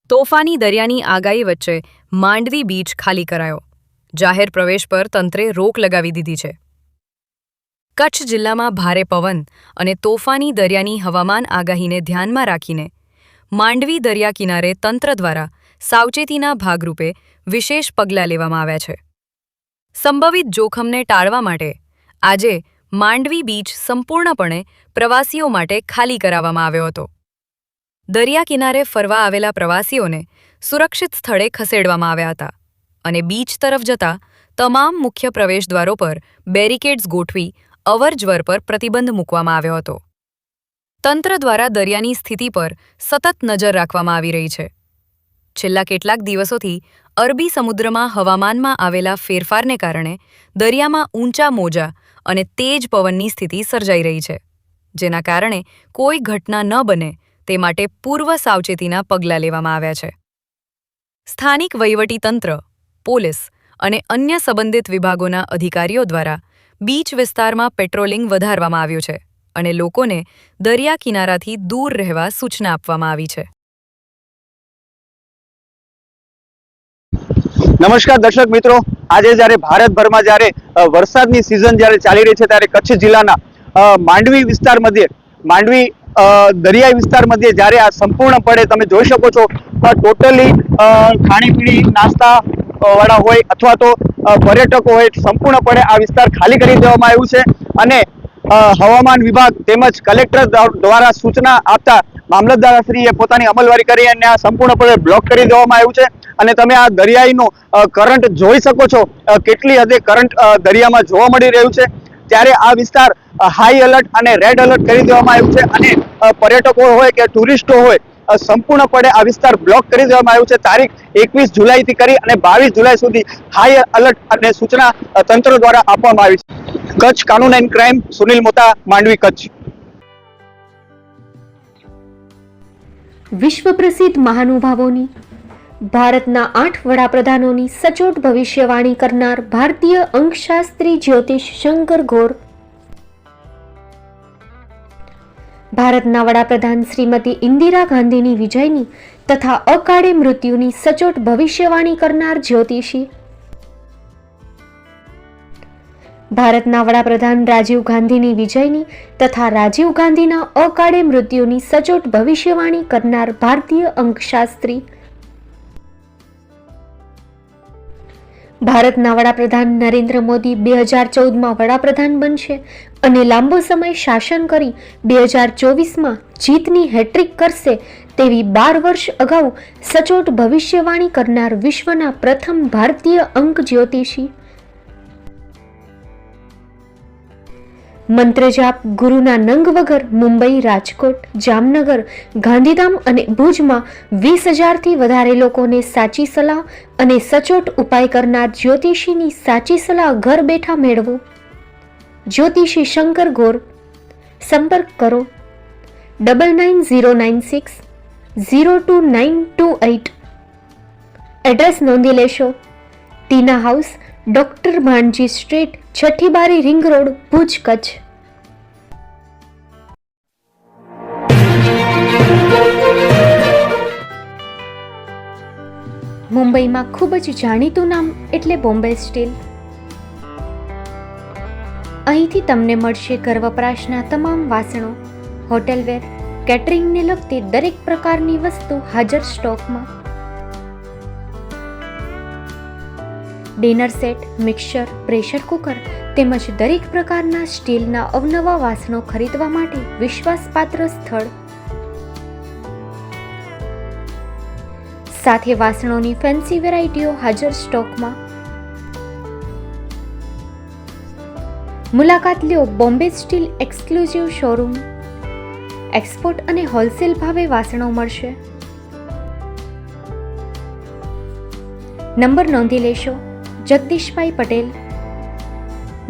તોફાની દરિયાની આગાહી વચ્ચે માંડવી બીચ ખાલી કરાયો. જાહેર પ્રવેશ પર તંત્રે રોક લગાવી દીધી છે. કચ્છ જિલ્લામાં ભારે પવન અને તોફાની દરિયાની હવામાન આગાહીને ધ્યાનમાં રાખીને માંડવી દરિયા કિનારે તંત્ર દ્વારા સાવચેતીના ભાગરૂપે વિશેષ પગલાં લેવામાં આવ્યા છે. સંભવિત જોખમને ટાળવા માટે આજે માંડવી બીચ સંપૂર્ણપણે પ્રવાસીઓ માટે ખાલી કરાવવામાં આવ્યો હતો. દરિયા કિનારે ફરવા આવેલા પ્રવાસીઓને સુરક્ષિત સ્થળે ખસેડવામાં આવ્યા હતા અને બીચ તરફ જતા તમામ મુખ્ય પ્રવેશદ્વારો પર બેરિકેડ્સ ગોઠવી અવરજવર પર પ્રતિબંધ મૂકવામાં આવ્યો હતો. તંત્ર દ્વારા દરિયાની સ્થિતિ પર સતત નજર રાખવામાં આવી રહી છે. છેલ્લા કેટલાક દિવસોથી અરબી સમુદ્રમાં હવામાનમાં આવેલા ફેરફારને કારણે દરિયામાં ઊંચા મોજા અને તેજ પવનની સ્થિતિ સર્જાઈ રહી છે, જેના કારણે કોઈ ઘટના ન બને તે માટે પૂર્વ સાવચેતીના પગલાં લેવામાં આવ્યા છે. સ્થાનિક વહીવટીતંત્ર, પોલીસ અને અન્ય સંબંધિત વિભાગોના અધિકારીઓ દ્વારા બીચ વિસ્તારમાં પેટ્રોલિંગ વધારવામાં આવ્યું છે અને લોકોને દરિયા કિનારાથી દૂર રહેવા સૂચના આપવામાં આવી છે. નમસ્કાર દર્શક મિત્રો, આજે જ્યારે ભારતભરમાં જ્યારે વરસાદની સિઝન જ્યારે ચાલી રહી છે ત્યારે કચ્છ જિલ્લાના માંડવી વિસ્તાર મધ્યે દરિયાઈ વિસ્તાર મધ્યે જ્યારે આ સંપૂર્ણપણે તમે જોઈ શકો છો ટોટલી ખાણીપીણી નાસ્તા વાળા હોય અથવા તો પર્યટકો હોય, સંપૂર્ણપણે આ વિસ્તાર ખાલી કરી દેવામાં આવ્યું છે અને હવામાન વિભાગ તેમજ કલેક્ટર દ્વારા સૂચના આપતા મામલતદારશ્રીએ પોતાની અમલવારી કરી અને આ સંપૂર્ણપણે બ્લોક કરી દેવામાં આવ્યું છે. અને તમે આ દરિયાઈનો કરંટ જોઈ શકો છો, કેટલી હદે કરંટ દરિયામાં જોવા મળી રહ્યું છે. ત્યારે આ વિસ્તાર હાઈ એલર્ટ અને રેડ એલર્ટ કરી દેવામાં આવ્યું છે અને પર્યટકો હોય કે ટુરિસ્ટો હોય, સંપૂર્ણપણે આ વિસ્તાર બ્લોક કરી દેવામાં આવ્યું છે. તારીખ 21 જુલાઈથી કરી અને 22 જુલાઈ સુધી હાઈ એલર્ટ અને સૂચના તંત્ર દ્વારા આપવામાં આવી છે. કચ્છ કાનૂન એન્ડ ક્રાઇમ, સુનિલ મોતા, માંડવી, કચ્છ. વિશ્વ પ્રસિદ્ધ મહાનુભાવોની, ભારતના 8 વડાપ્રધાનોની સચોટ ભવિષ્યવાણી કરનાર ભારતીય અંકશાસ્ત્રી જ્યોતિષ શંકર ઘોર, ભારતના વડાપ્રધાન શ્રીમતી ઇન્દિરા ગાંધીની વિજયની તથા અકાળે મૃત્યુની સચોટ ભવિષ્યવાણી કરનાર જ્યોતિષી, ભારતના વડાપ્રધાન રાજીવ ગાંધીની વિજયની તથા રાજીવ ગાંધીના અકાળે મૃત્યુની સચોટ ભવિષ્યવાણી કરનાર ભારતીય અંકશાસ્ત્રી, ભારતના વડાપ્રધાન નરેન્દ્ર મોદી 2014માં વડાપ્રધાન બનશે અને લાંબો સમય શાસન કરી 2024માં જીતની હેટ્રિક કરશે તેવી 12 વર્ષ અગાઉ સચોટ ભવિષ્યવાણી કરનાર વિશ્વના પ્રથમ ભારતીય અંક જ્યોતિષી, મંત્રજાપ ગુરુના નંગ વગર મુંબઈ, રાજકોટ, જામનગર, ગાંધીધામ અને ભુજમાં 20,000થી વધારે લોકોને સાચી સલાહ અને સચોટ ઉપાય કરનાર જ્યોતિષીની સાચી સલાહ ઘર બેઠા મેળવો. જ્યોતિષી શંકર ઘોર. સંપર્ક કરો 9909602928. એડ્રેસ નોંધી લેશો: ટીના હાઉસ, ડોક્ટર ભાણજી સ્ટ્રીટ, છઠ્ઠી બારી, રિંગ રોડ, ભુજ, કચ્છ. મુંબઈમાં ખૂબ જ જાણીતું નામ એટલે બોમ્બે સ્ટીલ. અહીંથી તમને મળશે ઘર વપરાશના તમામ વાસણો, હોટેલવેર, કેટરિંગને લગતી દરેક પ્રકારની વસ્તુ હાજર સ્ટોકમાં. Dinner set, mixer, pressure cooker તેમજ દરેક પ્રકારના સ્ટીલના અવનવા વાસણો ખરીદવા માટે વિશ્વાસપાત્ર સ્થળ. સાથે વાસણોની ફેન્સી વેરાયટીઓ હાજર સ્ટોકમાં. મુલાકાત લ્યો Bombay steel exclusive showroom. Export અને હોલસેલ ભાવે વાસણો મળશે. નંબર નોંધી લેશો: જગદીશભાઈ પટેલ,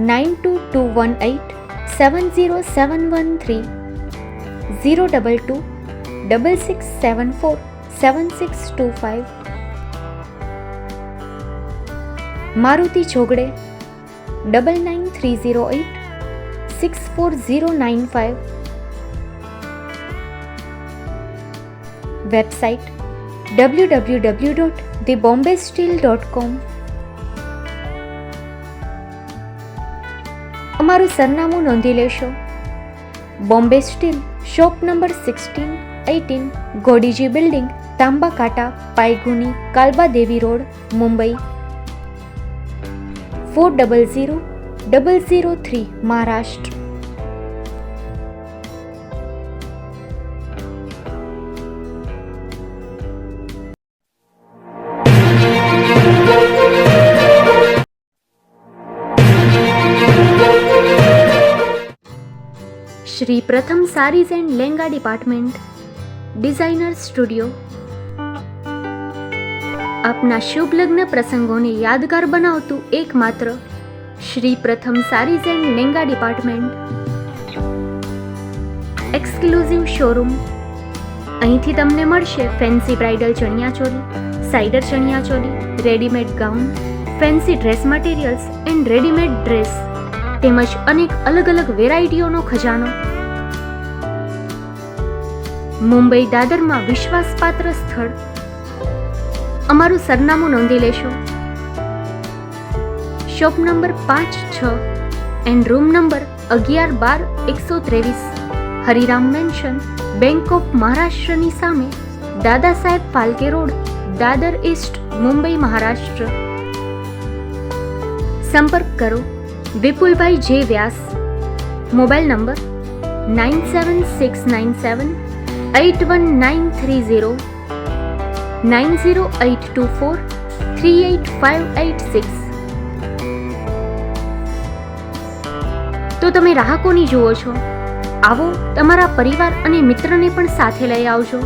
9221870713, 02266747625. મારુતિ જોગડે, 9930864095. Website www.thebombasteel.com. અમારું સરનામું નોંધી લેશો. Bombay steel, shop number 16-18, Godiji building, Tamba Kanta, Pydhonie, Kalbadevi road, Mumbai 400003, Maharashtra. Shri Pratham saris and lehenga department, designer studio. આપના શુભ લગ્ન પ્રસંગોને યાદગાર બનાવતું એકમાત્ર Shri Pratham saris and lehenga department. Exclusive showroom. અહીંથી તમને મળશે fancy bridal chaniya choli, cider chaniya choli, readymade gown, fancy dress materials and readymade dress તેમજ અનેક અલગ અલગ વેરાયટીઓનો ખજાનો. મુંબઈ દાદરમાં વિશ્વાસપાત્ર સ્થળ. અમારું સરનામું નોંધી લેશો. Shop number 5-6 and room number 11-12-123, Hariram mansion, bank of મહારાષ્ટ્રની સામે, દાદા સાહેબ ફાલ્કે રોડ, દાદર ઈસ્ટ, મુંબઈ, મહારાષ્ટ્ર. સંપર્ક કરો વિપુલભાઈ જે વ્યાસ. Mobile number 9769781930, 9082438586. તો તમે રાહ કોની જુઓ છો? આવો, તમારા પરિવાર અને મિત્રને પણ સાથે લઈ આવજો.